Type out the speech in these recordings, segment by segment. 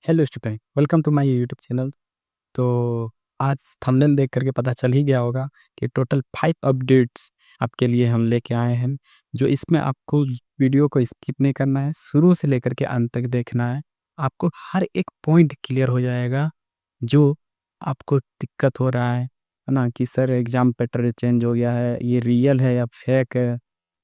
Hello student, welcome to my YouTube channel. तो आज thumbnail देख करके पता चल ही गया होगा कि टोटल 5 अपडेट्स आपके लिए हम लेके आए हैं। जो इसमें आपको वीडियो को स्किप नहीं करना है, शुरू से लेकर के अंत तक देखना है। आपको हर एक पॉइंट क्लियर हो जाएगा जो आपको दिक्कत हो रहा है ना, कि सर एग्ज़ाम पैटर्न चेंज हो गया है, ये रियल है या फेक है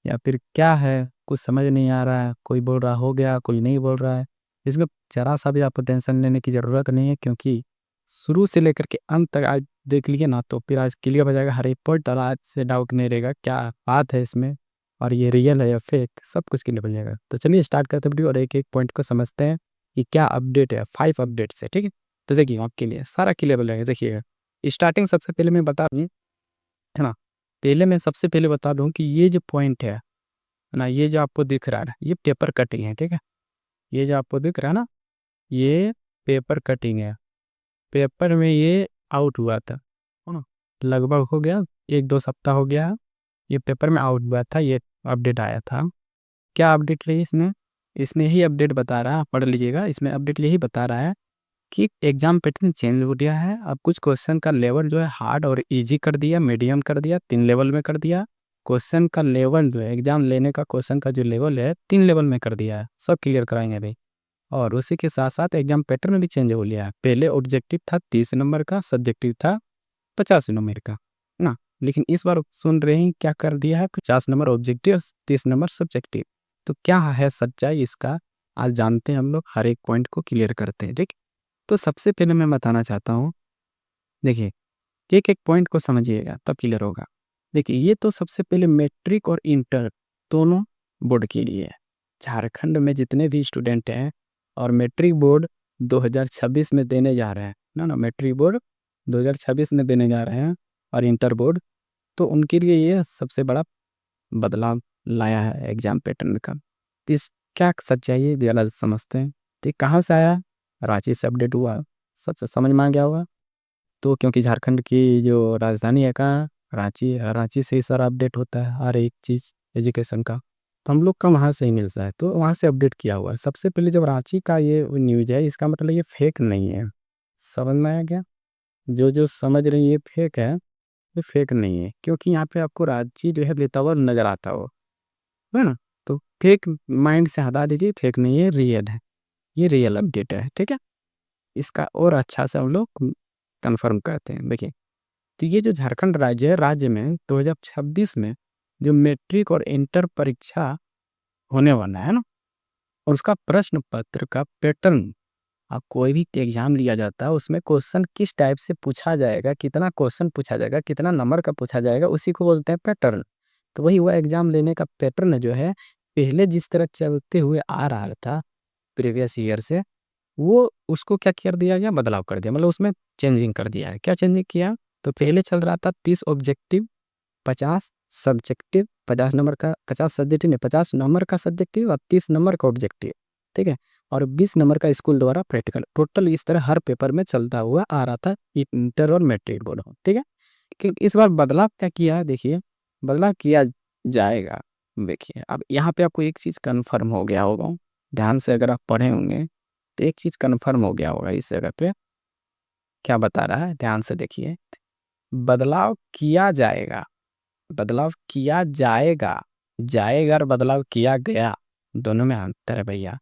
या फिर क्या है, कुछ समझ नहीं आ रहा है। कोई बोल रहा हो गया, कोई नहीं बोल रहा है। इसमें ज़रा-सा भी आपको टेंशन लेने की ज़रूरत नहीं है, क्योंकि शुरू से लेकर के अंत तक आज देख लिए ना, तो फिर आज क्लियर हो जाएगा हर एक पॉइंट, और आज से डाउट नहीं रहेगा क्या बात है इसमें और ये रियल है या फेक, सब कुछ क्लियर हो जाएगा। तो चलिए स्टार्ट करते हैं वीडियो और एक-एक पॉइंट को समझते हैं कि क्या अपडेट है। 5 अपडेट्स है, ठीक है? तो देखिए आपके लिए सारा क्लियर हो जाएगा। देखिएगा, स्टार्टिंग सबसे पहले मैं बता दूँ, है ना? पहले मैं सबसे पहले बता दूँ कि ये जो पॉइंट है ना, ये जो आपको दिख रहा है, ये पेपर कटिंग है, ठीक है? ये जो आपको दिख रहा है ना, ये पेपर कटिंग है। पेपर में ये आउट हुआ था, है ना? लगभग हो गया 1-2 सप्ताह हो गया है, ये पेपर में आउट हुआ था, ये अपडेट आया था। क्या अपडेट रही इसमें? इसमें यही अपडेट बता रहा है, पढ़ लीजिएगा, इसमें अपडेट यही बता रहा है कि एग्ज़ाम पैटर्न चेंज हो गया है। अब कुछ क्वेश्चन का लेवल जो है हार्ड और ईज़ी कर दिया, मीडियम कर दिया, 3 लेवल में कर दिया। क्वेश्चन का लेवल जो है, एग्ज़ाम लेने का क्वेश्चन का जो लेवल है, 3 लेवल में कर दिया है। सब क्लियर कराएँगे अभी। और उसी के साथ-साथ एग्ज़ाम पैटर्न भी चेंज हो लिया है। पहले ऑब्जेक्टिव था 30 नंबर का, सब्जेक्टिव था 50 नंबर का, है ना? लेकिन इस बार सुन रहे हैं क्या कर दिया है, 50 नंबर ऑब्जेक्टिव, 30 नंबर सब्जेक्टिव। तो क्या है सच्चाई इसका, आज जानते हैं हम लोग, हर एक पॉइंट को क्लियर करते हैं, ठीक? तो सबसे पहले मैं बताना चाहता हूँ, देखिए, एक-एक पॉइंट को समझिएगा तब क्लियर होगा। देखिए, ये तो सबसे पहले मैट्रिक और इंटर दोनों बोर्ड के लिए है। झारखंड में जितने भी स्टूडेंट हैं और मैट्रिक बोर्ड 2026 में देने जा रहे हैं, ना मैट्रिक बोर्ड 2026 में देने जा रहे हैं और इंटर बोर्ड, तो उनके लिए ये सबसे बड़ा बदलाव लाया है एग्ज़ाम पैटर्न का। तो इस क्या सच्चाई है, ये अलग समझते हैं। तो ये कहाँ से आया? रांची से अपडेट हुआ। सच समझ में आ गया होगा। तो क्योंकि झारखंड की जो राजधानी है कहाँ? रांची है। रांची से ही सारा अपडेट होता है, हर एक चीज़ एजुकेशन का। तो हम लोग का वहाँ से ही मिलता है, तो वहाँ से अपडेट किया हुआ है। सबसे पहले जब रांची का ये न्यूज़ है, इसका मतलब ये फेक नहीं है। समझ में आया क्या? जो समझ रहे हैं ये फेक है, ये फेक नहीं है, क्योंकि यहाँ पे आपको रांची जो है लेता हुआ नज़र आता है ना? तो फेक माइंड से हटा दीजिए, फेक नहीं है, रियल है। ये रियल अपडेट है, ठीक है? इसका और अच्छा से हम लोग कन्फर्म करते हैं। देखिए, तो ये जो झारखंड राज्य है, राज्य में 2026 में जो मैट्रिक और इंटर परीक्षा होने वाला है ना, और उसका प्रश्न पत्र का पैटर्न, आप कोई भी एग्जाम लिया जाता है उसमें क्वेश्चन किस टाइप से पूछा जाएगा, कितना क्वेश्चन पूछा जाएगा, कितना नंबर का पूछा जाएगा, उसी को बोलते हैं पैटर्न। तो वही हुआ, एग्जाम लेने का पैटर्न जो है, पहले जिस तरह चलते हुए आ रहा था प्रीवियस ईयर से, वो उसको क्या कर दिया गया, बदलाव कर दिया, मतलब उसमें चेंजिंग कर दिया है। क्या चेंजिंग किया? तो पहले चल रहा था 30 ऑब्जेक्टिव, 50 सब्जेक्टिव, 50 नंबर का, 50 सब्जेक्टिव नहीं, 50 नंबर का सब्जेक्टिव और 30 नंबर का ऑब्जेक्टिव, ठीक है? और 20 नंबर का स्कूल द्वारा प्रैक्टिकल। टोटल इस तरह हर पेपर में चलता हुआ आ रहा था, इंटर और मैट्रिक बोर्ड हो, ठीक है? कि इस बार बदलाव क्या किया है, देखिए, बदलाव किया जाएगा। देखिए, अब यहाँ पे आपको एक चीज़ कन्फर्म हो गया होगा, ध्यान से अगर आप पढ़े होंगे, तो एक चीज़ कन्फर्म हो गया होगा इस जगह पे। क्या बता रहा है, ध्यान से देखिए, बदलाव किया जाएगा, बदलाव किया जाएगा, जाएगा और बदलाव किया गया, दोनों में अंतर है भैया,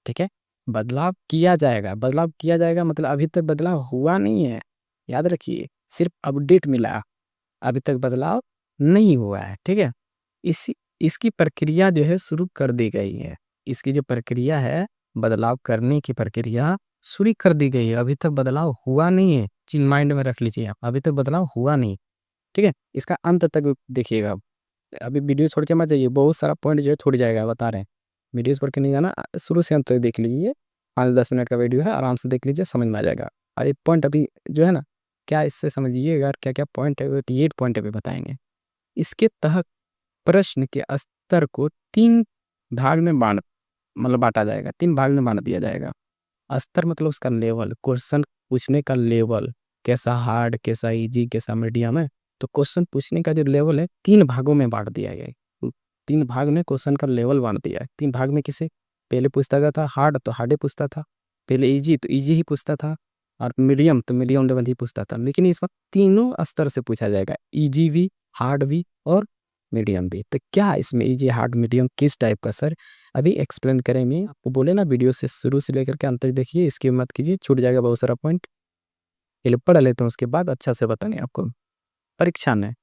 ठीक है? बदलाव किया जाएगा मतलब अभी तक बदलाव हुआ नहीं है, याद रखिए, सिर्फ अपडेट मिला, अभी तक बदलाव नहीं हुआ है, ठीक है? इसी इसकी प्रक्रिया जो है शुरू कर दी गई है। इसकी जो प्रक्रिया है, बदलाव करने की प्रक्रिया शुरू कर दी गई है, अभी तक बदलाव हुआ नहीं है। चीज़ माइंड में रख लीजिए आप, अभी तक बदलाव हुआ नहीं, ठीक है? इसका अंत तक देखिएगा आप। अभी वीडियो छोड़ के मत जाइए, बहुत सारा पॉइंट जो है छूट जाएगा, बता रहे हैं। वीडियोज़ पढ़ के नहीं जाना, शुरू से अंत तक देख लीजिए। 5-10 मिनट का वीडियो है, आराम से देख लीजिए, समझ में आ जाएगा। और ये पॉइंट अभी जो है ना, क्या इससे समझिएगा, क्या-क्या पॉइंट है, वो 8 पॉइंट अभी बताएँगे। इसके तहत प्रश्न के स्तर को 3 भाग में बाँटा जाएगा, 3 भाग में बाँट दिया जाएगा। स्तर मतलब उसका लेवल, क्वेश्चन पूछने का लेवल, कैसा हार्ड, कैसा ईज़ी, कैसा मीडियम है। तो क्वेश्चन पूछने का जो लेवल है, 3 भागों में बाँट दिया गया है। 3 भाग में क्वेश्चन का लेवल बाँट दिया है। 3 भाग में किसे? पहले पूछता था हार्ड, तो हार्ड ही पूछता था। पहले ईजी तो ईजी ही पूछता था, और मीडियम तो मीडियम लेवल ही पूछता था, लेकिन इस वक्त तीनों स्तर से पूछा जाएगा, ईजी भी, हार्ड भी और मीडियम भी। तो क्या इसमें ईजी, हार्ड, मीडियम किस टाइप का सर, अभी एक्सप्लेन करेंगे। आपको बोले ना वीडियो से शुरू से लेकर के अंत तक देखिए, इसकी मत कीजिए, छूट जाएगा बहुत सारा पॉइंट। पहले पढ़ लेते हैं, उसके बाद अच्छा से बताएंगे आपको। परीक्षा में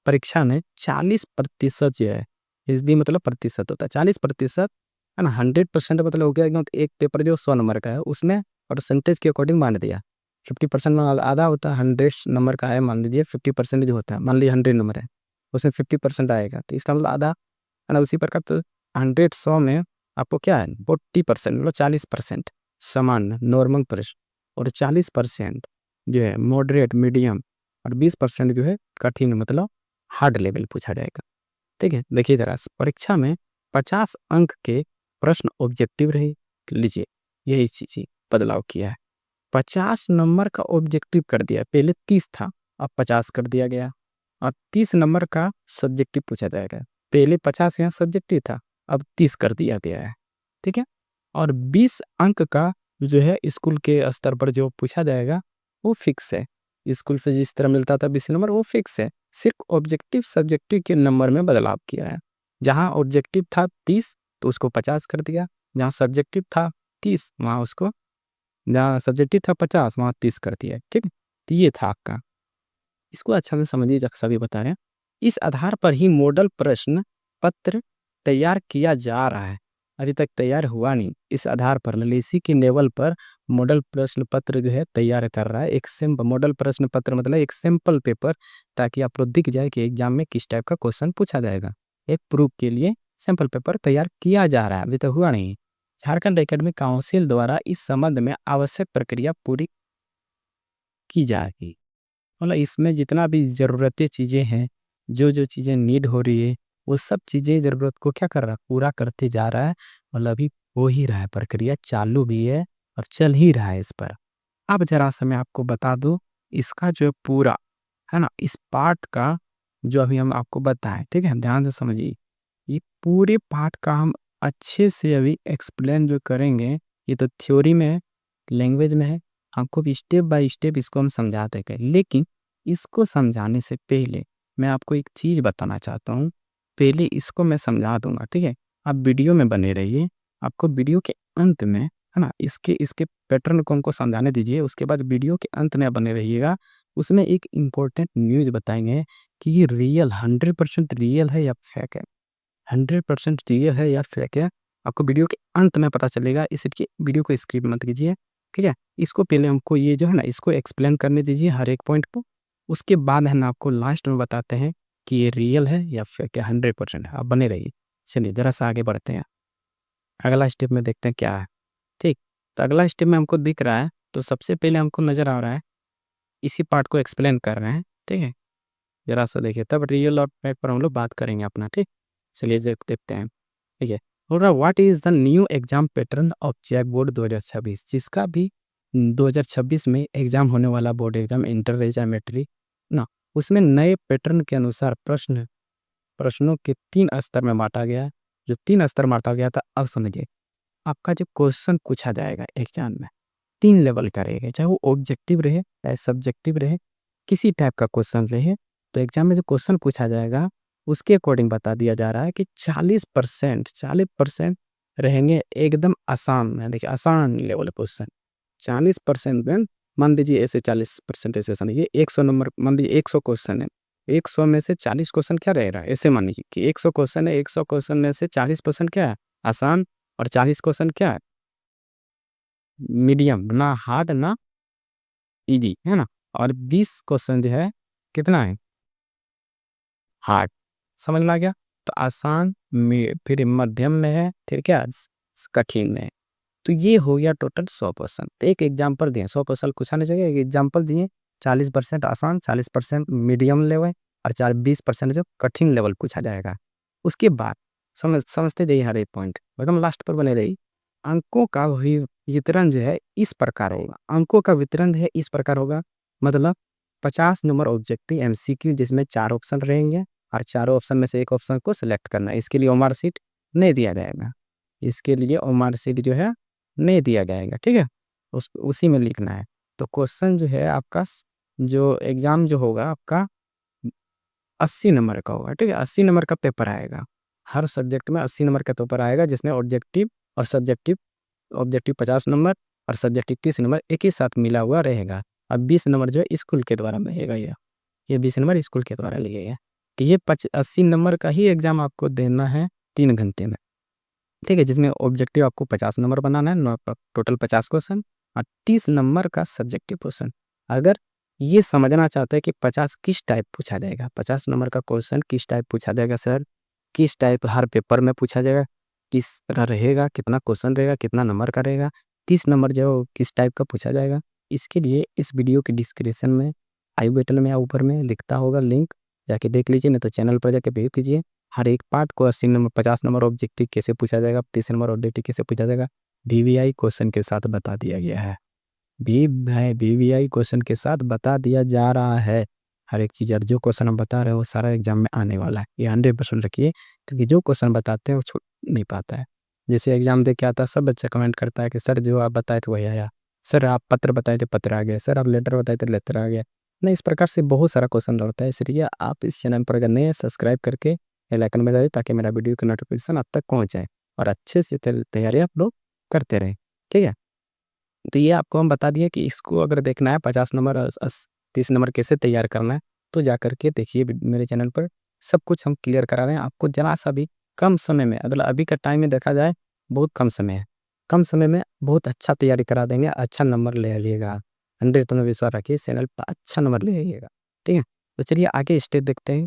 परीक्षा में 40% जो है, इसदी मतलब प्रतिशत होता है, 40% है ना। 100% मतलब हो गया एकदम, तो एक पेपर जो 100 नंबर का है उसमें परसेंटेज के अकॉर्डिंग बांट दिया। 50% में आधा होता है, 100 नंबर का है मान लीजिए, 50% जो होता है, मान लीजिए 100 नंबर है, उसमें 50% आएगा, तो इसका मतलब आधा है ना। उसी प्रकार तो 100 में आपको क्या है, 40% मतलब 40% सामान्य नॉर्मल प्रश्न, और 40% जो है मॉडरेट मीडियम, और 20% जो है कठिन मतलब हार्ड लेवल पूछा जाएगा। ठीक है, देखिए जरा, परीक्षा में 50 अंक के प्रश्न ऑब्जेक्टिव रहे। लीजिए, यही चीज बदलाव किया है, 50 नंबर का ऑब्जेक्टिव कर दिया, पहले 30 था, अब 50 कर दिया गया। और 30 नंबर का सब्जेक्टिव पूछा जाएगा, पहले 50 यहाँ सब्जेक्टिव था, अब 30 कर दिया गया है। ठीक है, और 20 अंक का जो है स्कूल के स्तर पर जो पूछा जाएगा वो फिक्स है, स्कूल से जिस तरह मिलता था 20 नंबर वो फिक्स है। सिर्फ ऑब्जेक्टिव सब्जेक्टिव के नंबर में बदलाव किया है, जहाँ ऑब्जेक्टिव था 30 तो उसको 50 कर दिया, जहाँ सब्जेक्टिव था 30 वहाँ उसको, जहाँ सब्जेक्टिव था 50 वहाँ 30 कर दिया। ठीक है, तो ये था आपका, इसको अच्छा से समझिए, जब सभी बता रहे हैं। इस आधार पर ही मॉडल प्रश्न पत्र तैयार किया जा रहा है, अभी तक तैयार हुआ नहीं। इस आधार पर इसी के लेवल पर मॉडल प्रश्न पत्र जो है तैयार कर रहा है, एक सिंपल मॉडल प्रश्न पत्र मतलब एक सिंपल पेपर, ताकि आपको दिख जाए कि एग्जाम में किस टाइप का क्वेश्चन पूछा जाएगा। एक प्रूफ के लिए सिंपल पेपर तैयार किया जा रहा है, अभी तो हुआ नहीं। झारखंड एकेडमिक काउंसिल द्वारा इस संबंध में आवश्यक प्रक्रिया पूरी की जाएगी। मतलब इसमें जितना भी ज़रूरतें चीज़ें हैं, जो जो चीज़ें नीड हो रही है, वो सब चीज़ें ज़रूरत को क्या कर रहा है, पूरा करते जा रहा है। मतलब अभी हो ही रहा है, प्रक्रिया चालू भी है और चल ही रहा है इस पर। अब जरा सा मैं आपको बता दूं, इसका जो पूरा है ना, इस पार्ट का जो अभी हम आपको बताएं, ठीक है, ध्यान से समझिए। ये पूरे पार्ट का हम अच्छे से अभी एक्सप्लेन जो करेंगे, ये तो थ्योरी में है, लैंग्वेज में है, आपको भी स्टेप बाय स्टेप इसको हम समझाते गए। लेकिन इसको समझाने से पहले मैं आपको एक चीज़ बताना चाहता हूँ, पहले इसको मैं समझा दूंगा, ठीक है। आप वीडियो में बने रहिए, आपको वीडियो के अंत में है ना, इसके इसके पैटर्न को हमको समझाने दीजिए, उसके बाद वीडियो के अंत में बने रहिएगा। उसमें एक इम्पोर्टेंट न्यूज़ बताएंगे कि ये रियल 100% रियल है या फेक है, 100% रियल है या फेक है, आपको वीडियो के अंत में पता चलेगा, इसलिए वीडियो को स्किप मत कीजिए। ठीक है, इसको पहले हमको ये जो है ना, इसको एक्सप्लेन करने दीजिए हर एक पॉइंट को, उसके बाद है ना आपको लास्ट में बताते हैं कि ये रियल है या फेक है, 100% है। आप बने रहिए। चलिए जरा सा आगे बढ़ते हैं, अगला स्टेप में देखते हैं क्या है। ठीक, तो अगला स्टेप में हमको दिख रहा है, तो सबसे पहले हमको नज़र आ रहा है, इसी पार्ट को एक्सप्लेन कर रहे हैं। ठीक है, जरा सा देखिए, तब रियल और फेक पर हम लोग बात करेंगे अपना। ठीक, चलिए देखते हैं। ठीक है, बोल रहा what is the new exam pattern of JAC board 2026, जिसका भी 2026 में एग्जाम होने वाला बोर्ड एग्जाम इंटर एग्जामेट्री ना, उसमें नए पैटर्न के अनुसार प्रश्नों के 3 स्तर में बांटा गया है। जो 3 स्तर बांटा गया था, अब समझिए, आपका जो क्वेश्चन पूछा जाएगा एग्जाम में 3 लेवल का रहेगा, चाहे वो ऑब्जेक्टिव रहे चाहे सब्जेक्टिव रहे, किसी टाइप का क्वेश्चन रहे, तो एग्जाम में जो क्वेश्चन पूछा जाएगा उसके अकॉर्डिंग बता दिया जा रहा है कि 40% रहेंगे एकदम आसान में। देखिए, आसान लेवल क्वेश्चन 40% में, मान लीजिए ऐसे 40% ऐसे आसान, ये 100 नंबर, मान लीजिए 100 क्वेश्चन है, 100 में से 40 क्वेश्चन क्या रह रहा है, ऐसे मान लीजिए कि 100 क्वेश्चन है, 100 क्वेश्चन में से 40% क्या है, आसान, और 40 क्वेश्चन क्या है, मीडियम, ना हार्ड ना इजी, है ना। और 20 क्वेश्चन जो है कितना है, हार्ड। समझ में आ गया, तो आसान में, फिर मध्यम में है, फिर क्या कठिन में है। तो ये हो गया टोटल 100%। तो एक एग्जाम्पल दिए, 100% कुछ आने चाहिए, एक एग्जाम्पल दिए, 40% आसान, 40% मीडियम लेवल, और 20% जो कठिन लेवल पूछा जाएगा। उसके बाद समझते जाइए हर एक पॉइंट, एकदम लास्ट पर बने रही। अंकों का वितरण जो है इस प्रकार होगा, अंकों का वितरण है इस प्रकार होगा, मतलब 50 नंबर ऑब्जेक्टिव एमसीक्यू, जिसमें 4 ऑप्शन रहेंगे, और चारों ऑप्शन में से एक ऑप्शन को सिलेक्ट करना है। इसके लिए ओमार सीट नहीं दिया जाएगा, इसके लिए ओमार सीट जो है नहीं दिया जाएगा। ठीक है, उसी में लिखना है। तो क्वेश्चन जो है आपका जो एग्ज़ाम जो होगा आपका 80 नंबर का होगा, ठीक है? 80 नंबर का पेपर आएगा। हर सब्जेक्ट में 80 नंबर का पेपर आएगा, जिसमें ऑब्जेक्टिव और सब्जेक्टिव, ऑब्जेक्टिव 50 नंबर और सब्जेक्टिव 30 नंबर एक ही साथ मिला हुआ रहेगा। अब 20 नंबर जो है स्कूल के द्वारा मिलेगा ये 20 नंबर स्कूल के द्वारा लिए गए हैं। कि ये 80 नंबर का ही एग्ज़ाम आपको देना है 3 घंटे में, ठीक है? जिसमें ऑब्जेक्टिव आपको 50 नंबर बनाना है, टोटल 50 क्वेश्चन और 30 नंबर का सब्जेक्टिव क्वेश्चन। अगर ये समझना चाहते हैं कि 50 किस टाइप पूछा जाएगा, 50 नंबर का क्वेश्चन किस टाइप पूछा जाएगा सर, किस टाइप हर पेपर में पूछा जाएगा, किस तरह रहेगा, कितना क्वेश्चन रहेगा, कितना नंबर का रहेगा, 30 नंबर जो है वो किस टाइप का पूछा जाएगा, इसके लिए इस वीडियो के डिस्क्रिप्शन में, आई बटन में या ऊपर में दिखता होगा लिंक, जाके देख लीजिए, नहीं तो चैनल पर जाके व्यू कीजिए। हर एक पार्ट को 80 नंबर 50 नंबर ऑब्जेक्टिव कैसे पूछा जाएगा, 30 नंबर ऑब्जेक्टिव कैसे पूछा जाएगा, वीवीआई क्वेश्चन के साथ बता दिया गया है। वीवीआई क्वेश्चन के साथ बता दिया जा रहा है हर एक चीज़। और जो क्वेश्चन हम बता रहे हैं वो सारा एग्जाम में आने वाला है, ये 100% रखिए, क्योंकि जो क्वेश्चन बताते हैं वो छूट नहीं पाता है। जैसे एग्जाम दे के आता है, सब बच्चा कमेंट करता है कि सर जो आप बताए थे वही आया, सर आप पत्र बताए थे पत्र आ गया, सर आप लेटर बताए थे लेटर आ गया। नहीं, इस प्रकार से बहुत सारा क्वेश्चन लौटता है, इसलिए आप इस चैनल पर अगर नए हैं सब्सक्राइब करके बेल आइकन में दबाइए, ताकि मेरा वीडियो की नोटिफिकेशन आप तक पहुँच जाए और अच्छे से तैयारी आप लोग करते रहें, ठीक है? तो ये आपको हम बता दिए कि इसको अगर देखना है 50 नंबर 30 नंबर कैसे तैयार करना है, तो जा करके देखिए मेरे चैनल पर सब कुछ हम क्लियर करा रहे हैं आपको। जरा सा भी कम समय में, अगर अभी का टाइम में देखा जाए बहुत कम समय है, कम समय में बहुत अच्छा तैयारी करा देंगे, अच्छा नंबर ले आइएगा। 100 में विश्वास रखिए, इस चैनल पर अच्छा नंबर ले आइएगा, ठीक है? तो चलिए आगे स्टेप देखते हैं।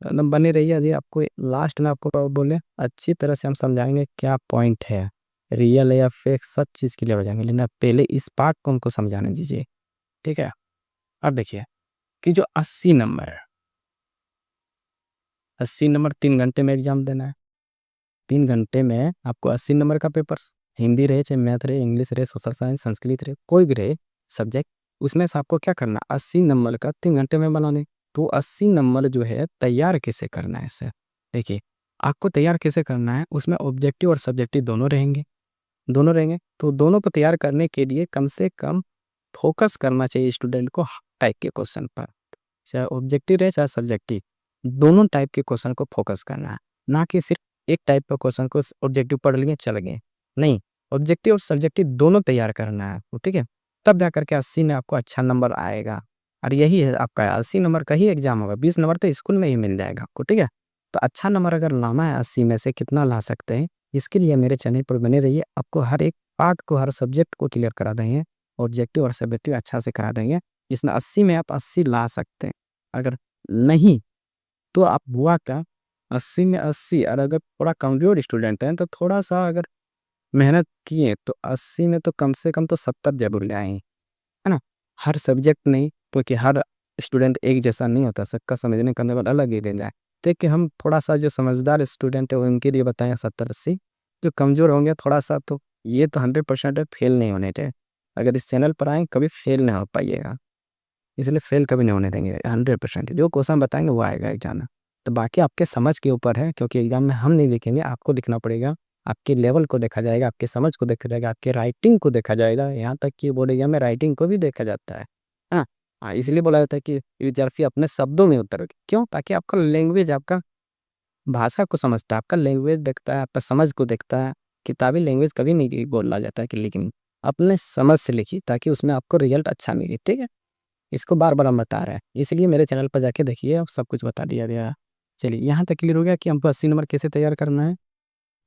एकदम बने रहिए। अभी आपको लास्ट में आपको बोले अच्छी तरह से हम समझाएंगे क्या पॉइंट है, रियल है या फेक, सब चीज़ क्लियर हो जाएंगे, लेकिन आप पहले इस पार्ट को हमको समझाने दीजिए, ठीक है? अब देखिए कि जो 80 नंबर है, 80 नंबर 3 घंटे में एग्जाम देना है। 3 घंटे में आपको 80 नंबर का पेपर, हिंदी रहे चाहे मैथ रहे, इंग्लिश रहे, सोशल साइंस, संस्कृत रहे, कोई भी रहे सब्जेक्ट, उसमें से आपको क्या करना, 80 नंबर का 3 घंटे में बनाने। तो 80 नंबर जो है तैयार कैसे करना है सर, देखिए आपको तैयार कैसे करना है, उसमें ऑब्जेक्टिव और सब्जेक्टिव दोनों रहेंगे। तो दोनों को तैयार करने के लिए कम से कम फोकस करना चाहिए स्टूडेंट को टाइप के क्वेश्चन पर, चाहे ऑब्जेक्टिव रहे चाहे सब्जेक्टिव, दोनों टाइप के क्वेश्चन को फोकस करना है। ना कि सिर्फ एक टाइप का क्वेश्चन को ऑब्जेक्टिव पढ़ लिए चल गए, नहीं, ऑब्जेक्टिव और सब्जेक्टिव दोनों तैयार करना है आपको, ठीक है? तब जा करके 80 में आपको अच्छा नंबर आएगा। और यही है आपका 80 नंबर का ही एग्जाम होगा, 20 नंबर तो स्कूल में ही मिल जाएगा आपको, ठीक है? तो अच्छा नंबर अगर लाना है 80 में से कितना ला सकते हैं, इसके लिए मेरे चैनल पर बने रहिए। आपको हर एक पार्ट को, हर सब्जेक्ट को क्लियर करा देंगे, ऑब्जेक्टिव और सब्जेक्टिव अच्छा से करा देंगे, जिसमें 80 में आप 80 ला सकते हैं। अगर नहीं तो आप हुआ क्या, 80 में 80, और अगर थोड़ा कमज़ोर स्टूडेंट हैं तो थोड़ा-सा अगर मेहनत किए तो 80 में तो कम से कम तो 70 ज़रूर ले आएँ, है ना? हर सब्जेक्ट नहीं, क्योंकि हर स्टूडेंट एक जैसा नहीं होता, सबका समझने का लेवल अलग ही रहता है। देखिए हम थोड़ा-सा जो समझदार स्टूडेंट है उनके लिए बताएँ 70-80, जो कमज़ोर होंगे थोड़ा-सा तो ये तो 100% फेल नहीं होने थे। अगर इस चैनल पर आएँ कभी फेल नहीं हो पाइएगा। इसलिए फेल कभी नहीं होने देंगे, 100% जो क्वेश्चन बताएँगे वो आएगा एग्ज़ाम में। तो बाकी आपके समझ के ऊपर है, क्योंकि एग्ज़ाम में हम नहीं लिखेंगे, आपको लिखना पड़ेगा। आपके लेवल को देखा जाएगा, आपकी समझ को देखा जाएगा, आपके राइटिंग को देखा जाएगा, यहाँ तक कि बोर्ड एग्ज़ाम में राइटिंग को भी देखा जाता है। हाँ, हाँ, इसलिए बोला जाता है कि विद्यार्थी अपने शब्दों में उत्तर क्यों? ताकि आपका लैंग्वेज, आपका भाषा को समझता है, आपका लैंग्वेज देखता है, आपका समझ को देखता है। किताबी लैंग्वेज कभी नहीं बोला जाता है कि, लेकिन अपने समझ से लिखिए ताकि उसमें आपको रिज़ल्ट अच्छा मिले, ठीक है? इसको बार-बार हम बता रहे हैं, इसलिए मेरे चैनल पर जाके देखिए, अब सब कुछ बता दिया गया है। चलिए यहाँ तक क्लियर हो गया कि हमको 80 नंबर कैसे तैयार करना है,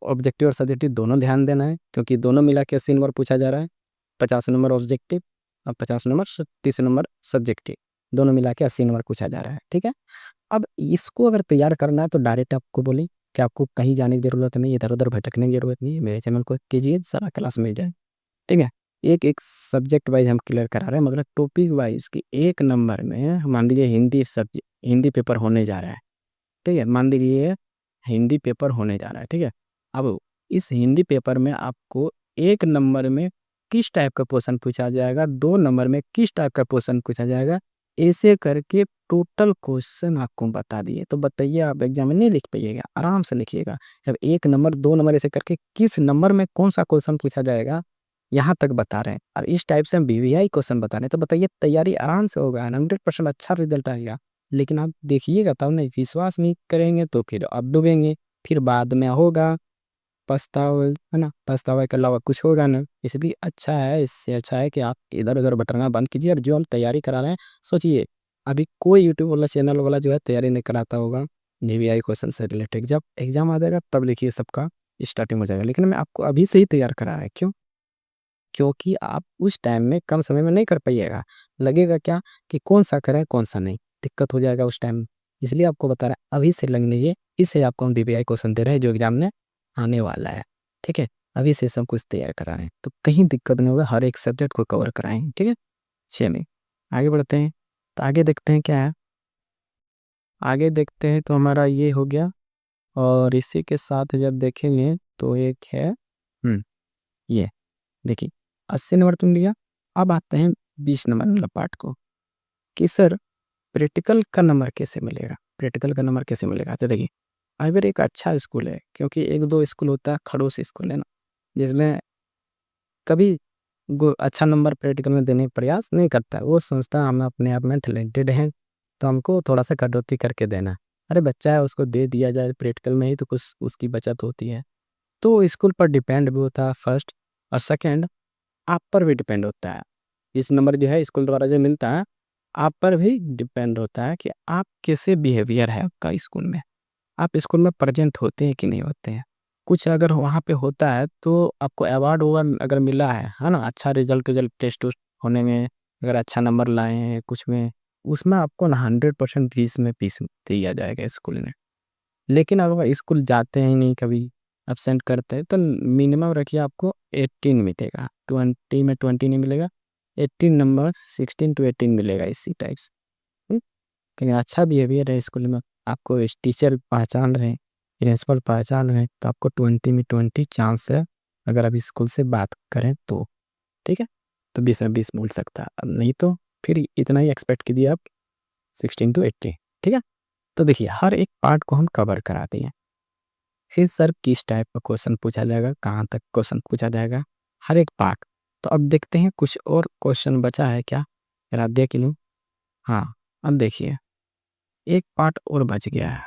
ऑब्जेक्टिव और सब्जेक्टिव दोनों ध्यान देना है, क्योंकि दोनों मिला के 80 नंबर पूछा जा रहा है। 50 नंबर ऑब्जेक्टिव और 50 नंबर 30 नंबर सब्जेक्टिव, दोनों मिला के 80 नंबर पूछा जा रहा है, ठीक है? अब इसको अगर तैयार करना है तो डायरेक्ट आपको बोली कि आपको कहीं जाने की ज़रूरत नहीं है, इधर-उधर भटकने की ज़रूरत नहीं है, मेरे चैनल को कीजिए, सारा क्लास मिल जाए, ठीक है? एक-एक सब्जेक्ट वाइज़ हम क्लियर करा रहे हैं, मतलब टॉपिक वाइज़ कि 1 नंबर में मान लीजिए हिंदी पेपर होने जा रहा है, ठीक है? मान लीजिए हिंदी पेपर होने जा रहा है, ठीक है? अब इस हिंदी पेपर में आपको 1 नंबर में किस टाइप का क्वेश्चन पूछा जाएगा, 2 नंबर में किस टाइप का क्वेश्चन पूछा जाएगा, ऐसे करके टोटल क्वेश्चन आपको बता दिए। तो बताइए आप एग्ज़ाम में नहीं लिख पाइएगा, आराम से लिखिएगा। जब 1 नंबर, 2 नंबर ऐसे करके किस नंबर में कौन-सा क्वेश्चन पूछा जाएगा, यहाँ तक बता रहे हैं और इस टाइप से हम वीवीआई क्वेश्चन बता रहे हैं, तो बताइए तैयारी आराम से होगा, 100% अच्छा रिजल्ट आएगा। लेकिन आप देखिएगा तब नहीं, विश्वास नहीं करेंगे तो फिर आप डूबेंगे, फिर बाद में होगा पछतावा, है ना। पछतावा के अलावा कुछ होगा ना। इसलिए अच्छा है, इससे अच्छा है कि आप इधर उधर भटकना बंद कीजिए और जो हम तैयारी करा रहे हैं, सोचिए अभी कोई यूट्यूब वाला चैनल वाला जो है तैयारी नहीं कराता होगा वीवीआई क्वेश्चन से रिलेटेड। जब एग्जाम आ जाएगा तब लिखिए, सबका स्टार्टिंग हो जाएगा। लेकिन मैं आपको अभी से ही तैयार करा रहा है, क्यों? क्योंकि आप उस टाइम में कम समय में नहीं कर पाइएगा। लगेगा क्या कि कौन सा करें कौन सा नहीं, दिक्कत हो जाएगा उस टाइम। इसलिए आपको बता रहा है अभी से लग लीजिए, इससे आपको हम वीवीआई क्वेश्चन दे रहे हैं जो एग्जाम में आने वाला है। ठीक है, अभी से सब कुछ तैयार कराएं तो कहीं दिक्कत नहीं होगा, हर एक सब्जेक्ट को कवर कराएं। ठीक है, चलिए आगे बढ़ते हैं। तो आगे देखते हैं क्या है। आगे देखते हैं तो हमारा ये हो गया, और इसी के साथ जब देखेंगे तो एक है ये देखिए 80 नंबर तुम लिया। अब आते हैं 20 नंबर वाला पार्ट को, कि सर प्रैक्टिकल का नंबर कैसे मिलेगा, प्रैक्टिकल का नंबर कैसे मिलेगा। तो देखिए अगर एक अच्छा स्कूल है, क्योंकि एक दो स्कूल होता है खड़ूस स्कूल, है ना, जिसमें कभी अच्छा नंबर प्रैक्टिकल में देने का प्रयास नहीं करता है। वो सोचता है हम अपने आप में टैलेंटेड हैं तो हमको थोड़ा सा कटौती करके देना। अरे बच्चा है, उसको दे दिया जाए प्रैक्टिकल में ही तो कुछ उसकी बचत होती है। तो स्कूल पर डिपेंड भी होता है फर्स्ट, और सेकेंड आप पर भी डिपेंड होता है। इस नंबर जो है स्कूल द्वारा जो मिलता है, आप पर भी डिपेंड होता है कि आप कैसे बिहेवियर है आपका स्कूल में, आप स्कूल में प्रेजेंट होते हैं कि नहीं होते हैं। कुछ अगर वहाँ पे होता है तो आपको अवार्ड होगा, अगर मिला है ना, अच्छा रिजल्ट रिजल्ट टेस्ट उस्ट होने में, अगर अच्छा नंबर लाए हैं कुछ में, उसमें आपको ना 100% फीस में पीस दिया जाएगा स्कूल में। लेकिन अगर स्कूल जाते हैं नहीं, कभी एब्सेंट करते हैं, तो मिनिमम रखिए आपको 18 मिलेगा, 20 में 20 नहीं मिलेगा, 18 नंबर, 16 to 18 मिलेगा इसी टाइप से। कहीं अच्छा बिहेवियर है स्कूल में, आपको इस टीचर पहचान रहे हैं, प्रिंसिपल पहचान रहे हैं, तो आपको 20 में 20 चांस है, अगर आप स्कूल से बात करें तो। ठीक है, तो 20 में 20 मिल सकता है, अब नहीं तो फिर इतना ही एक्सपेक्ट कीजिए आप, 16 to 18। ठीक है, तो देखिए हर एक पार्ट को हम कवर कराते हैं। फिर सर किस टाइप का क्वेश्चन पूछा जाएगा, कहाँ तक क्वेश्चन पूछा जाएगा, हर एक पार्ट। तो अब देखते हैं कुछ और क्वेश्चन बचा है क्या, जरा देख लूँ। हाँ, अब देखिए एक पार्ट और बच गया है।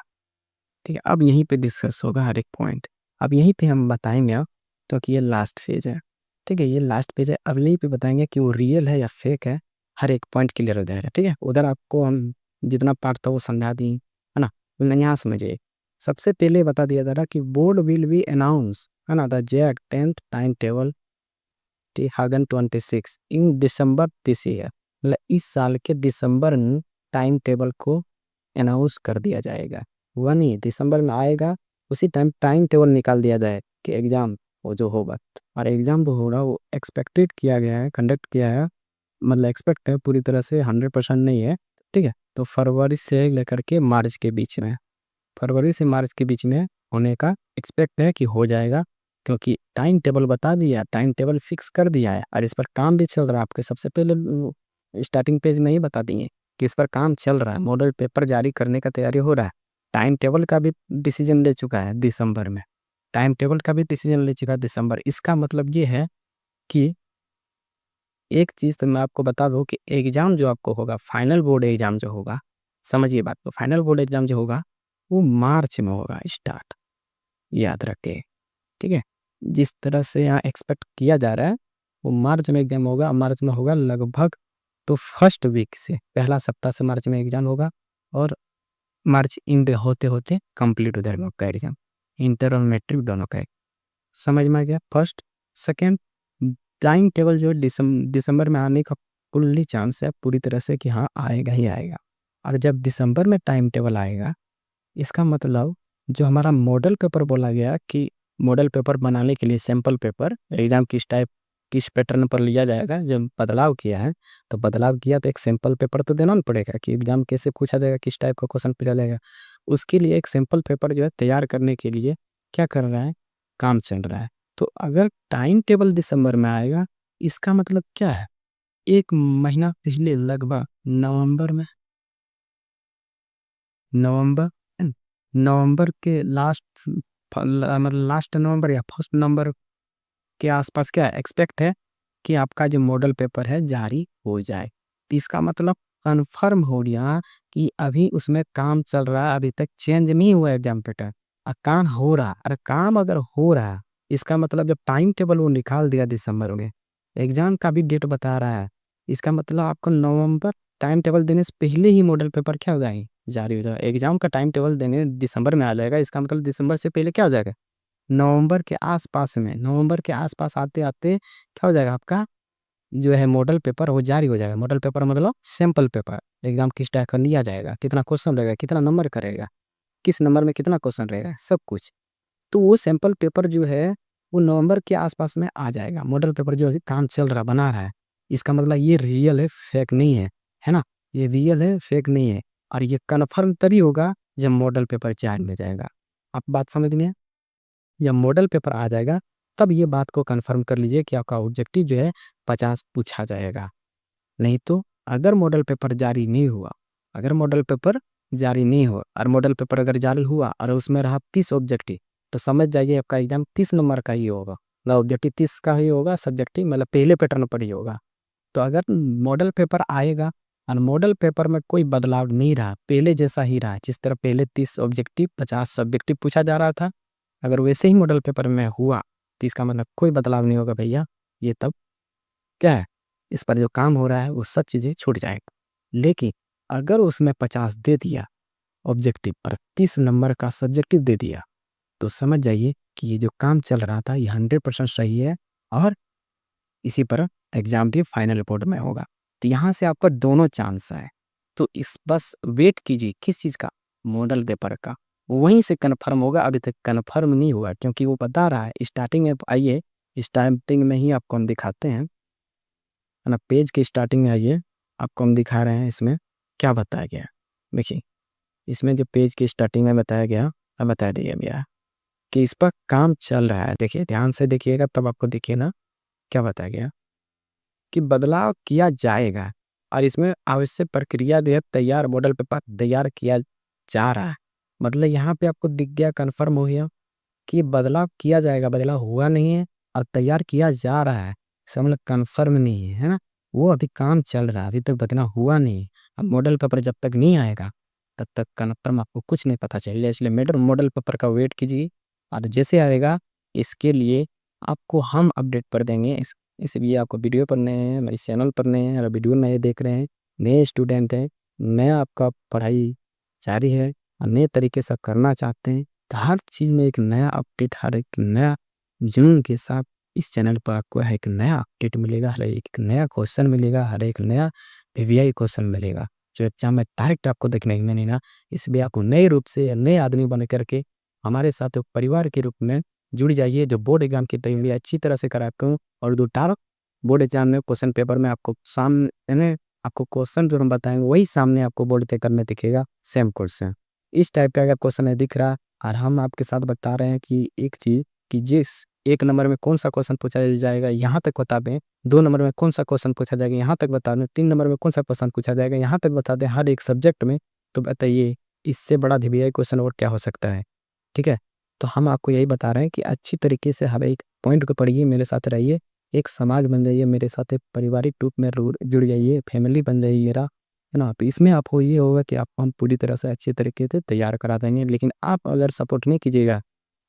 ठीक है, अब यहीं पे डिस्कस होगा हर एक पॉइंट, अब यहीं पे हम बताएंगे अब, तो कि ये लास्ट फेज है। ठीक है, ये लास्ट पेज है, अब यहीं पे बताएंगे कि वो रियल है या फेक है, हर एक पॉइंट क्लियर हो जाएगा। ठीक है, उधर आपको हम जितना पार्ट था वो समझा दी, है ना। यहाँ समझिए, सबसे पहले बता दिया जा रहा कि बोर्ड विल बी अनाउंस, है ना, the Jake 10th time table 2026 in December this year, मतलब इस साल के दिसंबर में टाइम टेबल को अनाउंस कर दिया जाएगा। वह नहीं दिसंबर में आएगा, उसी टाइम टाइम टेबल निकाल दिया जाए कि एग्ज़ाम वो जो होगा। और एग्ज़ाम जो हो रहा है वो एक्सपेक्टेड किया गया है, कंडक्ट किया है, मतलब एक्सपेक्ट है, पूरी तरह से 100% नहीं है। ठीक है, तो फरवरी से लेकर के मार्च के बीच में, फरवरी से मार्च के बीच में होने का एक्सपेक्ट है कि हो जाएगा। क्योंकि टाइम टेबल बता दिया, टाइम टेबल फिक्स कर दिया है, और इस पर काम भी चल रहा है। आपके सबसे पहले स्टार्टिंग पेज में ही बता दिए कि इस पर काम चल रहा है, मॉडल पेपर जारी करने का तैयारी हो रहा है। टाइम टेबल का भी डिसीजन ले चुका है दिसंबर में, टाइम टेबल का भी डिसीजन ले चुका है दिसंबर। इसका मतलब ये है कि एक चीज़ तो मैं आपको बता दूँ कि एग्ज़ाम जो आपको होगा, फाइनल बोर्ड एग्ज़ाम जो होगा, समझिए बात को, फाइनल बोर्ड एग्ज़ाम जो होगा वो मार्च में होगा स्टार्ट, याद रखें। ठीक है, जिस तरह से यहाँ एक्सपेक्ट किया जा रहा है वो मार्च में एग्ज़ाम होगा, मार्च में होगा लगभग, तो फर्स्ट वीक से, पहला सप्ताह से मार्च में एग्ज़ाम होगा, और मार्च एंड होते होते कंप्लीट हो जाएगा आपका एग्ज़ाम, इंटर और मैट्रिक दोनों का। समझ में आ गया। फर्स्ट, सेकेंड, टाइम टेबल जो दिसंबर में आने का फुल्ली चांस है पूरी तरह से कि हाँ आएगा ही आएगा। और जब दिसंबर में टाइम टेबल आएगा, इसका मतलब जो हमारा मॉडल पेपर बोला गया कि मॉडल पेपर बनाने के लिए सैंपल पेपर एग्जाम किस टाइप किस पैटर्न पर लिया जाएगा, जब बदलाव किया है, तो बदलाव किया तो एक सैंपल पेपर तो देना ना पड़ेगा कि एग्जाम कैसे पूछा जाएगा, किस टाइप का क्वेश्चन पूछा जाएगा। उसके लिए एक सैंपल पेपर जो है तैयार करने के लिए क्या कर रहा है, काम चल रहा है। तो अगर टाइम टेबल दिसंबर में आएगा, इसका मतलब क्या है, एक महीना पहले लगभग नवंबर में, नवंबर नवंबर के लास्ट, मतलब लास्ट नवंबर या फर्स्ट नवंबर के आसपास क्या एक्सपेक्ट है कि आपका जो मॉडल पेपर है जारी हो जाए। तो इसका मतलब कन्फर्म हो गया कि अभी उसमें काम चल रहा है, अभी तक चेंज नहीं हुआ एग्जाम पैटर्न, काम हो रहा। अरे काम अगर हो रहा, इसका मतलब जब टाइम टेबल वो निकाल दिया दिसंबर में, एग्जाम का भी डेट बता रहा है, इसका मतलब आपको नवंबर टाइम टेबल देने से पहले ही मॉडल पेपर क्या हो जाएगी, जारी हो जाएगा। एग्जाम का टाइम टेबल देने दिसंबर में आ जाएगा, इसका मतलब दिसंबर से पहले क्या हो जाएगा, नवंबर के आसपास में, नवंबर के आसपास आते आते क्या हो जाएगा, आपका जो है मॉडल पेपर वो जारी हो जाएगा। मॉडल पेपर मतलब सैंपल पेपर, एग्जाम किस टाइप का लिया जाएगा, कितना क्वेश्चन रहेगा, कितना नंबर करेगा, किस नंबर में कितना क्वेश्चन रहेगा, सब कुछ। तो वो सैंपल पेपर जो है वो नवंबर के आसपास में आ जाएगा। मॉडल पेपर जो है काम चल रहा, बना रहा है, इसका मतलब ये रियल है, फेक नहीं है, है ना। ये रियल है, फेक नहीं है। और ये कन्फर्म तभी होगा जब मॉडल पेपर जारी हो जाएगा। आप बात समझ में है? जब मॉडल पेपर आ जाएगा तब ये बात को कंफर्म कर लीजिए कि आपका ऑब्जेक्टिव जो है 50 पूछा जाएगा। नहीं तो अगर मॉडल पेपर जारी नहीं हुआ, अगर मॉडल पेपर जारी नहीं हो और मॉडल पेपर अगर जारी हुआ और उसमें रहा 30 ऑब्जेक्टिव, तो समझ जाइए आपका एग्जाम 30 नंबर का ही होगा। मतलब ऑब्जेक्टिव 30 का ही होगा, सब्जेक्टिव मतलब पहले पैटर्न पर ही होगा। तो अगर मॉडल पेपर आएगा और मॉडल पेपर में कोई बदलाव नहीं रहा, पहले जैसा ही रहा, जिस तरह पहले 30 ऑब्जेक्टिव 50 सब्जेक्टिव पूछा जा रहा था, अगर वैसे ही मॉडल पेपर में हुआ, तो इसका मतलब कोई बदलाव नहीं होगा भैया। ये तब क्या है, इस पर जो काम हो रहा है वो सब चीज़ें छूट जाएगा। लेकिन अगर उसमें 50 दे दिया ऑब्जेक्टिव पर, 30 नंबर का सब्जेक्टिव दे दिया, तो समझ जाइए कि ये जो काम चल रहा था ये 100% सही है और इसी पर एग्जाम भी फाइनल रिपोर्ट में होगा। तो यहाँ से आपका दोनों चांस है। तो इस बस वेट कीजिए, किस चीज़ का, मॉडल पेपर का, वहीं से कन्फर्म होगा। अभी तक कन्फर्म नहीं हुआ क्योंकि वो बता रहा है स्टार्टिंग में। आइए स्टार्टिंग में ही आपको हम दिखाते हैं, है ना। पेज के स्टार्टिंग में आइए, आपको हम दिखा रहे हैं इसमें क्या बताया गया है। देखिए इसमें जो पेज की स्टार्टिंग में बताया गया, अब बता दिया गया है कि इस पर काम चल रहा है। देखिए ध्यान से देखिएगा तब आपको दिखे ना क्या बताया गया, कि बदलाव किया जाएगा और इसमें आवश्यक प्रक्रिया जो है तैयार मॉडल पेपर तैयार किया जा रहा है। मतलब यहाँ पे आपको दिख गया, कन्फर्म हो गया कि बदलाव किया जाएगा, बदलाव हुआ नहीं है और तैयार किया जा रहा है। इसका मतलब कन्फर्म नहीं है, है ना। वो अभी काम चल रहा है, अभी तक बदलाव हुआ नहीं है। अब मॉडल पेपर जब तक नहीं आएगा तब तक कन्फर्म आपको कुछ नहीं पता चलेगा। इसलिए मॉडल पेपर का वेट कीजिए और जैसे आएगा इसके लिए आपको हम अपडेट कर देंगे। इसलिए आपको वीडियो पढ़ने हैं, मेरे चैनल पढ़ने हैं, और वीडियो नए देख रहे हैं, नए स्टूडेंट हैं, नया आपका पढ़ाई जारी है और नए तरीके से करना चाहते हैं, तो हर चीज़ में एक नया अपडेट, हर एक नया जुनून के साथ इस चैनल पर आपको एक नया अपडेट मिलेगा, हर एक नया क्वेश्चन मिलेगा, हर एक नया वीवीआई क्वेश्चन मिलेगा जो एग्जाम में डायरेक्ट आपको देखने को मिलेगा। इसलिए आपको नए रूप से या नए आदमी बन करके हमारे साथ एक परिवार के रूप में जुड़ जाइए, जो बोर्ड एग्जाम की तैयारी अच्छी तरह से कराता हूँ। और दो टार बोर्ड एग्जाम में क्वेश्चन पेपर में आपको सामने, आपको क्वेश्चन जो हम बताएंगे वही सामने आपको बोर्ड पे करने दिखेगा, सेम क्वेश्चन। इस टाइप का अगर क्वेश्चन है दिख रहा और हम आपके साथ बता रहे हैं कि एक चीज़, कि जिस एक नंबर में कौन सा क्वेश्चन पूछा जाएगा यहाँ तक बता दें, 2 नंबर में कौन सा क्वेश्चन पूछा जाएगा यहाँ तक बता दें, 3 नंबर में कौन सा क्वेश्चन पूछा जाएगा यहाँ तक बता दें, हर एक सब्जेक्ट में। तो बताइए इससे बड़ा वीवीआई क्वेश्चन और क्या हो सकता है। ठीक है, तो हम आपको यही बता रहे हैं कि अच्छी तरीके से हर एक पॉइंट को पढ़िए, मेरे साथ रहिए, एक समाज बन जाइए मेरे साथ, एक पारिवारिक रूप में जुड़ जाइए, फैमिली बन जाइए मेरा, है ना। तो इसमें आपको ये होगा कि आपको हम पूरी तरह से अच्छे तरीके से तैयार करा देंगे। लेकिन आप अगर सपोर्ट नहीं कीजिएगा,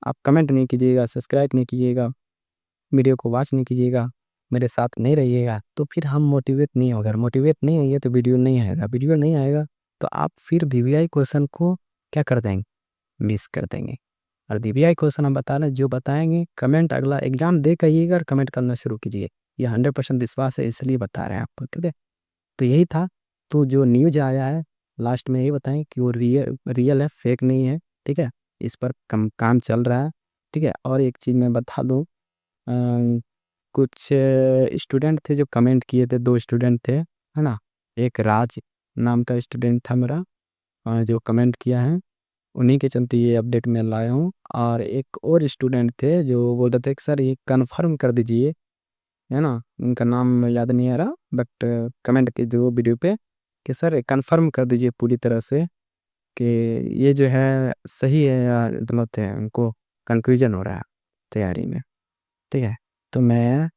आप कमेंट नहीं कीजिएगा, सब्सक्राइब नहीं कीजिएगा, वीडियो को वॉच नहीं कीजिएगा, मेरे साथ नहीं रहिएगा, तो फिर हम मोटिवेट नहीं होगा। अगर मोटिवेट नहीं होइए तो वीडियो नहीं आएगा, वीडियो नहीं आएगा तो आप फिर वीवीआई क्वेश्चन को क्या कर देंगे, मिस कर देंगे। और वीवीआई क्वेश्चन हम बता रहे हैं, जो बताएंगे कमेंट अगला एग्जाम दे करिएगा और कमेंट करना शुरू कीजिए। ये 100% विश्वास है, इसलिए बता रहे हैं आपको, ठीक है। तो यही था। तो जो न्यूज आया है लास्ट में यही बताएं कि वो रियल है, फेक नहीं है, ठीक है। इस पर काम चल रहा है, ठीक है। और एक चीज़ मैं बता दूं, कुछ स्टूडेंट थे जो कमेंट किए थे, 2 स्टूडेंट थे, है ना। एक राज नाम का स्टूडेंट था मेरा, जो कमेंट किया है, उन्हीं के चलते ये अपडेट मैं लाया हूँ। और एक और स्टूडेंट थे जो बोल रहे थे कि सर ये कंफर्म कर दीजिए, है ना। उनका नाम याद नहीं आ रहा, बट कमेंट की दो वीडियो पे कि सर कंफर्म कर दीजिए पूरी तरह से कि ये जो है सही है या गलत है, उनको कंफ्यूजन हो रहा है तैयारी में, ठीक है। तो मैं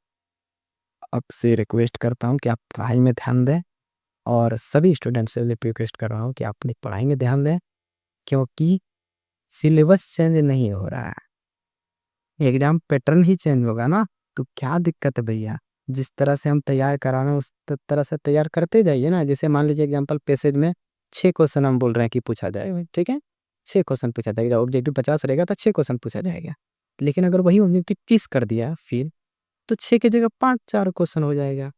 आपसे रिक्वेस्ट करता हूँ कि आप पढ़ाई में ध्यान दें, और सभी स्टूडेंट से रिक्वेस्ट कर रहा हूँ कि आप अपनी पढ़ाई में ध्यान दें, क्योंकि सिलेबस चेंज नहीं हो रहा है, एग्जाम पैटर्न ही चेंज होगा ना। तो क्या दिक्कत है भैया, जिस तरह से हम तैयार करा रहे हैं उस तरह से तैयार करते जाइए ना। जैसे मान लीजिए एग्जाम्पल पैसेज में 6 क्वेश्चन हम बोल रहे हैं कि पूछा जाए, ठीक है, 6 क्वेश्चन पूछा जाएगा, ऑब्जेक्टिव 50 रहेगा तो 6 क्वेश्चन पूछा जाएगा। लेकिन अगर वही ऑब्जेक्टिव 30 कर दिया फिर, तो 6 की जगह 5 4 क्वेश्चन हो जाएगा।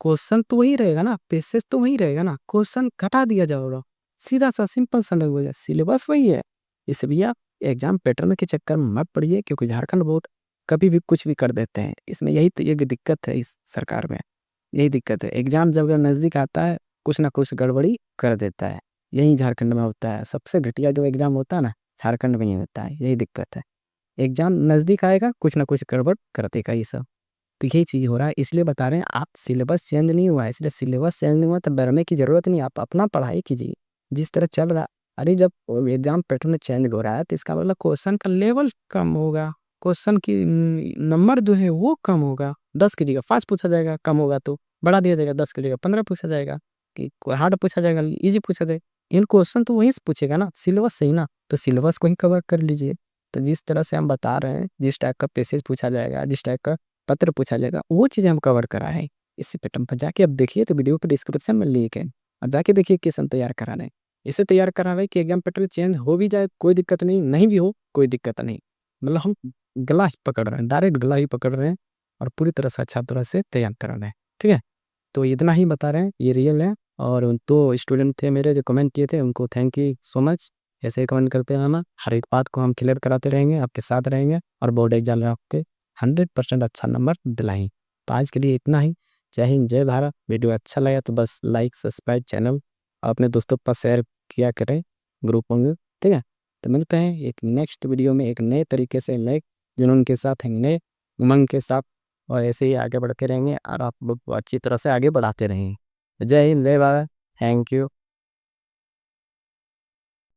क्वेश्चन तो वही रहेगा ना, पैसेज तो वही रहेगा ना, क्वेश्चन घटा दिया जाएगा। सीधा सा सिंपल सा लैंग्वेज है, सिलेबस वही है। इससे भैया एग्जाम पैटर्न के चक्कर में मत पड़िए, क्योंकि झारखंड बोर्ड कभी भी कुछ भी कर देते हैं। इसमें यही तो एक दिक्कत है इस सरकार में, यही दिक्कत है। एग्जाम जब नज़दीक आता है कुछ ना कुछ गड़बड़ी कर देता है। यही झारखंड में होता है, सबसे घटिया जो एग्जाम होता है ना, झारखंड में ही होता है। यही दिक्कत है, एग्जाम नज़दीक आएगा कुछ ना कुछ गड़बड़ कर देगा ये सब। तो यही चीज़ हो रहा है, इसलिए बता रहे हैं। आप सिलेबस चेंज नहीं हुआ है, इसलिए सिलेबस चेंज नहीं हुआ तो डरने की ज़रूरत नहीं, आप अपना पढ़ाई कीजिए जिस तरह चल रहा। अरे जब एग्जाम पैटर्न चेंज हो रहा है तो इसका मतलब क्वेश्चन का लेवल कम होगा, क्वेश्चन की नंबर जो है वो कम होगा। 10 की जगह 5 पूछा जाएगा, कम होगा तो बढ़ा दिया जाएगा, 10 की जगह 15 पूछा जाएगा, कि हार्ड पूछा जाएगा ईजी पूछा जाएगा। इन क्वेश्चन तो वहीं से पूछेगा ना, सिलेबस से ही ना, तो सिलेबस को ही कवर कर लीजिए। तो जिस तरह से हम बता रहे हैं, जिस टाइप का पैसेज पूछा जाएगा, जिस टाइप का पत्र पूछा जाएगा, वो चीज़ें हम कवर करा है। इसी पैटर्न पर जाके अब देखिए, तो वीडियो पे डिस्क्रिप्शन में लिंक है, अब जाके देखिए क्वेश्चन तैयार करा रहे हैं। इसे तैयार करा रहे हैं कि एग्जाम पैटर्न चेंज हो भी जाए कोई दिक्कत नहीं, नहीं भी हो कोई दिक्कत नहीं। मतलब हम गला ही पकड़ रहे हैं, डायरेक्ट गला ही पकड़ रहे हैं, और पूरी तरह से अच्छा तरह से तैयार करा रहे हैं। ठीक है, तो इतना ही बता रहे हैं, ये रियल है। और उन तो स्टूडेंट थे मेरे जो कमेंट किए थे, उनको थैंक यू सो मच। ऐसे ही कमेंट करते रहना, हर एक बात को हम क्लियर कराते रहेंगे, आपके साथ रहेंगे, और बोर्ड एग्जाम में आपके 100% अच्छा नंबर दिलाएंगे। तो आज के लिए इतना ही। जय हिंद, जय भारत। वीडियो अच्छा लगा तो बस लाइक सब्सक्राइब चैनल अपने दोस्तों के पास शेयर किया करें, ग्रुपों में। ठीक है, तो मिलते हैं एक नेक्स्ट वीडियो में, एक नए तरीके से, नए जुनून के साथ, नए उमंग के साथ, और ऐसे ही आगे बढ़ते रहेंगे, और आप लोग को अच्छी तरह से आगे बढ़ाते रहेंगे। जय हिंद, जय भारत, थैंक यू।